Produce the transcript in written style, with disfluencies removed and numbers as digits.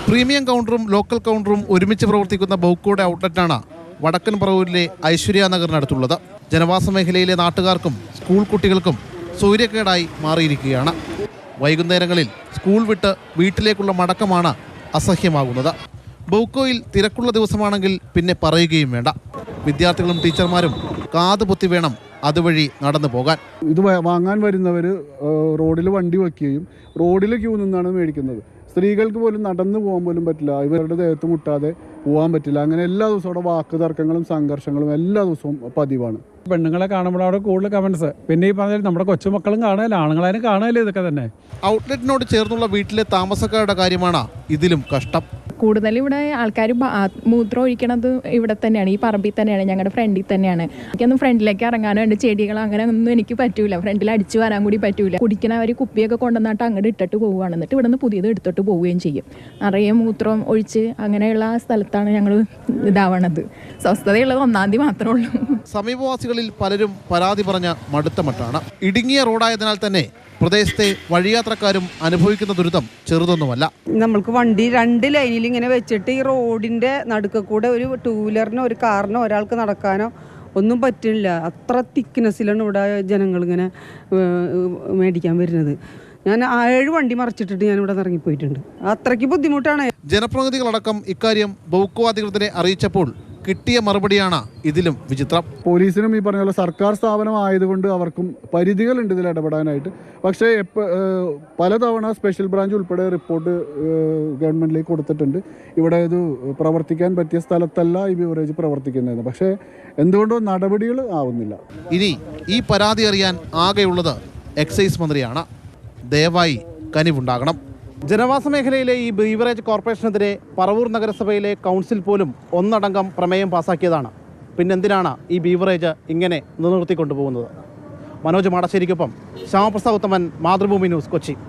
Premium കൗണ്ടറും local കൗണ്ടറും ഒരുമിച്ച് പ്രവർത്തിക്കുന്ന ബൗക്കോയുടെ ഔട്ട്ലെറ്റാണ് വടക്കൻ പറവൂരിലെ ഐശ്വര്യ നഗറിനടുത്തുള്ളത്. ജനവാസ മേഖലയിലെ നാട്ടുകാർക്കും സ്കൂൾ കുട്ടികൾക്കും സൂര്യക്കേടായി മാറിയിരിക്കുകയാണ്. വൈകുന്നേരങ്ങളിൽ സ്കൂൾ വിട്ട് വീട്ടിലേക്കുള്ള മടക്കമാണ് അസഹ്യമാകുന്നത്. ബൗക്കോയിൽ തിരക്കുള്ള ദിവസമാണെങ്കിൽ പിന്നെ പറയുകയും വേണ്ട. വിദ്യാർത്ഥികളും ടീച്ചർമാരും കാതുപൊത്തി വേണം അതുവഴി നടന്നു പോകാൻ. ഇത് വാങ്ങാൻ വരുന്നവർ റോഡിൽ വണ്ടി വയ്ക്കുകയും റോഡിൽ ക്യൂ നിന്നാണ് മേടിക്കുന്നത്. സ്ത്രീകൾക്ക് പോലും നടന്നു പോകാൻ പോലും പറ്റില്ല. ഇവരുടെ ദേഹത്ത് മുട്ടാതെ പോകാൻ പറ്റില്ല. അങ്ങനെ എല്ലാ ദിവസവും അവിടെ വാക്ക് തർക്കങ്ങളും സംഘർഷങ്ങളും എല്ലാ ദിവസവും പതിവാണ്. പെണ്ണുങ്ങളെ കാണുമ്പോൾ അവിടെ കൂടുതൽ കമൻസ്. പിന്നെ ഈ പറഞ്ഞാൽ നമ്മുടെ കൊച്ചുമക്കളും കാണാനില്ല, ആണുങ്ങളാരും കാണാനില്ല. ഇതൊക്കെ തന്നെ ഔട്ട്ലെറ്റിനോട് ചേർന്നുള്ള വീട്ടിലെ താമസക്കാരുടെ കാര്യമാണ് ഇതിലും കഷ്ടം. കൂടുതൽ ഇവിടെ ആൾക്കാർ മൂത്രം ഒഴിക്കണത് ഇവിടെ തന്നെയാണ്, ഈ പറമ്പിൽ തന്നെയാണ്, ഞങ്ങളുടെ ഫ്രണ്ടിൽ തന്നെയാണ്. എനിക്കൊന്നും ഫ്രണ്ടിലേക്ക് ഇറങ്ങാനോ ഉണ്ട് ചെടികൾ അങ്ങനെ ഒന്നും എനിക്ക് പറ്റൂല. ഫ്രണ്ടിൽ അടിച്ചു വരാൻ കൂടി പറ്റൂല. കുടിക്കണവർ കുപ്പിയൊക്കെ കൊണ്ടുവന്നിട്ട് അങ്ങോട്ട് ഇട്ടിട്ട് പോവുകയാണ്. എന്നിട്ട് ഇവിടെ നിന്ന് പുതിയത് എടുത്തിട്ട് പോവുകയും ചെയ്യും. നിറയെ മൂത്രം ഒഴിച്ച് അങ്ങനെയുള്ള സ്ഥലത്താണ് ഞങ്ങൾ ഇതാവണത്. സ്വസ്ഥതയുള്ളത് 1-ാം തീയതി മാത്രമേ ഉള്ളൂ. സമീപവാസികളിൽ പലരും പരാതി പറഞ്ഞ മടുത്ത മട്ടാണ്. ഇടുങ്ങിയ റോഡായതിനാൽ തന്നെ പ്രദേശത്തെ വഴിയാത്രക്കാരും അനുഭവിക്കുന്ന ദുരിതം ചെറുതൊന്നുമല്ല. നമ്മൾക്ക് വണ്ടി 2 ലൈനിൽ ഇങ്ങനെ വെച്ചിട്ട് ഈ റോഡിൻ്റെ നടുക്ക് കൂടെ ഒരു 2 വീലറിനോ ഒരു കാറിനോ ഒരാൾക്ക് നടക്കാനോ ഒന്നും പറ്റില്ല. അത്ര തിക്നെസ്സിലാണ് ഇവിടെ ജനങ്ങളിങ്ങനെ മേടിക്കാൻ വരുന്നത്. ഞാൻ 7 വണ്ടി മറിച്ചിട്ടിട്ട് ഞാൻ ഇവിടെ ഇറങ്ങിപ്പോയിട്ടുണ്ട്. അത്രയ്ക്ക് ബുദ്ധിമുട്ടാണ്. ജനപ്രതിനിധികളടക്കം ഇക്കാര്യം ബൗക്കോ അധികൃതരെ അറിയിച്ചപ്പോൾ കിട്ടിയ മറുപടിയാണ് ഇതിലും വിചിത്രം. പോലീസിനും ഈ പറഞ്ഞ പോലെ സർക്കാർ സ്ഥാപനം ആയതുകൊണ്ട് അവർക്കും പരിധികളുണ്ട് ഇതിൽ ഇടപെടാനായിട്ട്. പക്ഷേ പലതവണ സ്പെഷ്യൽ ബ്രാഞ്ച് ഉൾപ്പെടെ റിപ്പോർട്ട് ഗവൺമെൻറ്റിലേക്ക് കൊടുത്തിട്ടുണ്ട്. ഇവിടെ ഇത് പ്രവർത്തിക്കാൻ പറ്റിയ സ്ഥലത്തല്ല ഈ ബിവറേജ് പ്രവർത്തിക്കുന്നതെന്ന്. പക്ഷേ എന്തുകൊണ്ടോ നടപടികൾ ആവുന്നില്ല. ഇനി ഈ പരാതി അറിയാൻ ആകെയുള്ളത് എക്സൈസ് മന്ത്രിയാണ്. ദയവായി കനിവുണ്ടാകണം. ജനവാസ മേഖലയിലെ ഈ ബീവറേജ് കോർപ്പറേഷനെതിരെ പറവൂർ നഗരസഭയിലെ കൗൺസിൽ പോലും ഒന്നടങ്കം പ്രമേയം പാസാക്കിയതാണ്. പിന്നെന്തിനാണ് ഈ ബീവറേജ് ഇങ്ങനെ നിലനിർത്തിക്കൊണ്ടുപോകുന്നത്? മനോജ് മാടശ്ശേരിക്കൊപ്പം ശ്യാമപ്രസാദ് ഉത്തമൻ, മാതൃഭൂമി ന്യൂസ്, കൊച്ചി.